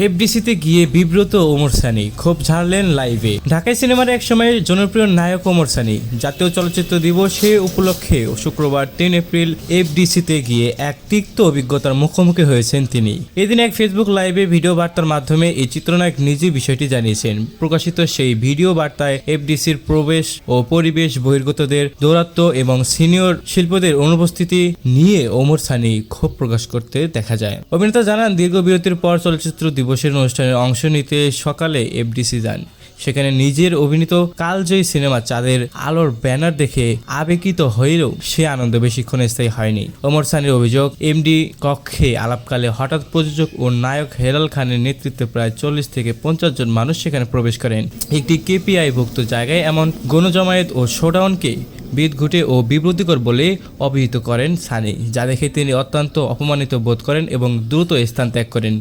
এফডিসিতে গিয়ে বিব্রত ওমর সানি, ক্ষোভ ঝাড়লেন লাইভে। ঢাকাই সিনেমার এক সময়ের জনপ্রিয় নায়ক ওমর সানি জাতীয় চলচ্চিত্র দিবসে উপলক্ষে শুক্রবার 3 এপ্রিল এফডিসিতে গিয়ে এক তিক্ত অভিজ্ঞতার মুখোমুখি হয়েছেন তিনি। এদিন এক ফেসবুক লাইভে ভিডিও বার্তার মাধ্যমে এই চিত্রনায়ক নিজে বিষয়টি জানিয়েছেন। প্রকাশিত সেই ভিডিও বার্তায় এফডিসির প্রবেশ ও পরিবেশ বহির্গতদের দৌরাত্ম্য এবং সিনিয়র শিল্পীদের অনুপস্থিতি নিয়ে ওমর সানি ক্ষোভ প্রকাশ করতে দেখা যায়। অভিনেতা জানান, দীর্ঘ বিরতির পর চলচ্চিত্র দিবসের অনুষ্ঠানে অংশ নিতে সকালে এফডিসি যান। সেখানে নিজের অভিনীত কালজয়ী সিনেমা চাঁদের আলোর ব্যানার দেখে আবেগিত হইলেও সে আনন্দ বেশিক্ষণ স্থায়ী হয়নি। ওমর সানির অভিযোগ, এমডি কক্ষে আলাপকালে হঠাৎ প্রযোজক ও নায়ক হেলাল খানের নেতৃত্বে প্রায় 40 থেকে 50 জন মানুষ সেখানে প্রবেশ করেন। একটি কেপিআই-ভুক্ত জায়গায় এমন গণজমায়েত ও শোডাউনকে বিদঘুটে ও বিব্রতিকর বলে অভিহিত করেন সানি, যা দেখে তিনি অত্যন্ত অপমানিত বোধ করেন এবং দ্রুত স্থান ত্যাগ করেন।